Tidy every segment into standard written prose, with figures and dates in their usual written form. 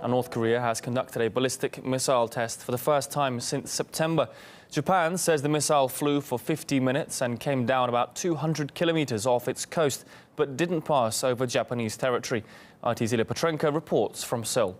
North Korea has conducted a ballistic missile test for the first time since September. Japan says the missile flew for 50 minutes and came down about 200 kilometers off its coast, but didn't pass over Japanese territory. RT's Ilya Petrenko reports from Seoul.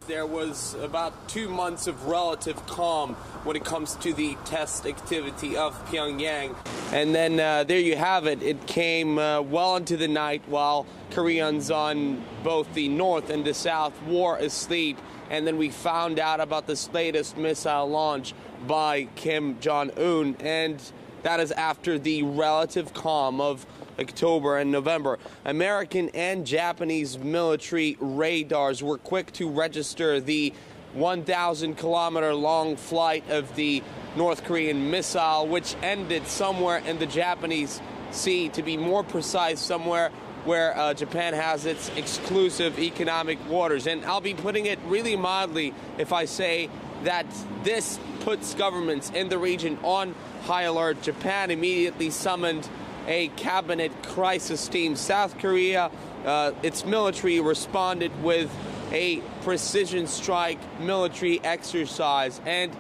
There was about 2 months of relative calm when it comes to the test activity of Pyongyang. And then there you have it. It came well into the night while Koreans on both the north and the south were asleep. And then we found out about this latest missile launch by Kim Jong-un. And that is after the relative calm of October and November. American and Japanese military radars were quick to register the 1,000-kilometer-long flight of the North Korean missile, which ended somewhere in the Japanese Sea, to be more precise, somewhere where Japan has its exclusive economic waters. And I'll be putting it really mildly if I say that this puts governments in the region on high alert. Japan immediately summoned a cabinet crisis team. South Korea, its military responded with a precision strike military exercise. And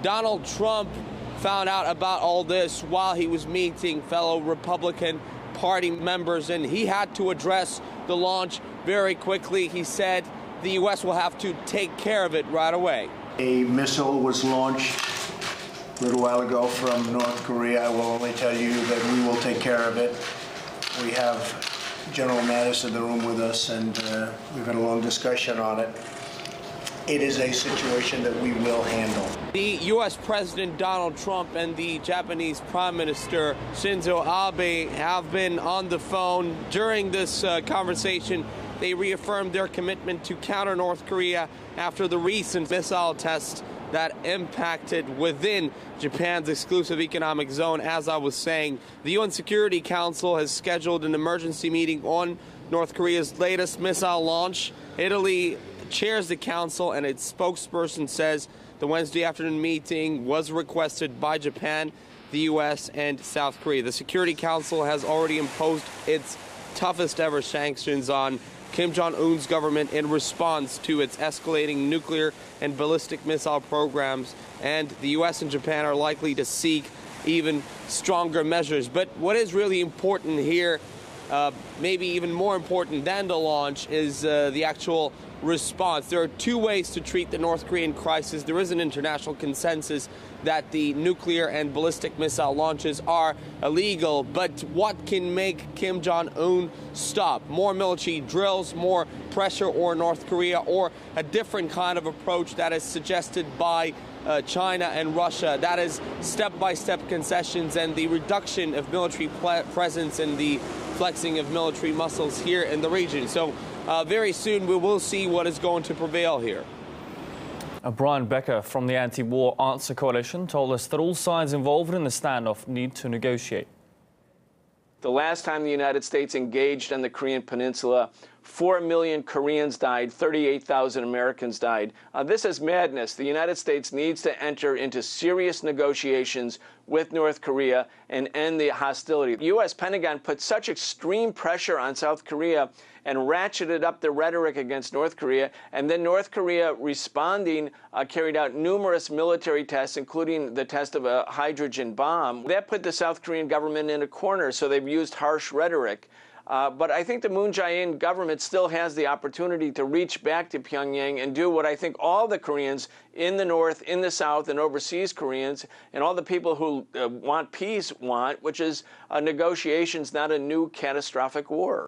Donald Trump found out about all this while he was meeting fellow Republican Party members, and he had to address the launch very quickly. He said the U.S. will have to take care of it right away. A missile was launched a little while ago from North Korea. I will only tell you that we will take care of it. We have General Mattis in the room with us, and we've had a long discussion on it. It is a situation that we will handle. The U.S. President Donald Trump and the Japanese Prime Minister Shinzo Abe have been on the phone. During this conversation, they reaffirmed their commitment to counter North Korea after the recent missile tests that impacted within Japan's exclusive economic zone. As I was saying, the UN Security Council has scheduled an emergency meeting on North Korea's latest missile launch. Italy chairs the council, and its spokesperson says the Wednesday afternoon meeting was requested by Japan, the U.S., and South Korea. The Security Council has already imposed its toughest ever sanctions on Kim Jong-un's government in response to its escalating nuclear and ballistic missile programs, and the U.S. and Japan are likely to seek even stronger measures. But what is really important here, maybe even more important than the launch, is the actual response. There are two ways to treat the North Korean crisis. There is an international consensus that the nuclear and ballistic missile launches are illegal, but what can make Kim Jong-un stop? More military drills, more pressure on North Korea, or a different kind of approach that is suggested by China and Russia? That is step-by-step concessions and the reduction of military presence and the flexing of military muscles here in the region. So very soon we will see what is going to prevail here. Brian Becker from the Anti-War Answer Coalition told us that all sides involved in the standoff need to negotiate. The last time the United States engaged on the Korean Peninsula, 4 million Koreans died, 38,000 Americans died. This is madness. The United States needs to enter into serious negotiations with North Korea and end the hostility. The U.S. Pentagon put such extreme pressure on South Korea and ratcheted up the rhetoric against North Korea, and then North Korea responding carried out numerous military tests, including the test of a hydrogen bomb. That put the South Korean government in a corner, so they've used harsh rhetoric. But I think the Moon Jae-in government still has the opportunity to reach back to Pyongyang and do what I think all the Koreans in the North, in the South, and overseas Koreans, and all the people who want peace want, which is negotiations, not a new catastrophic war.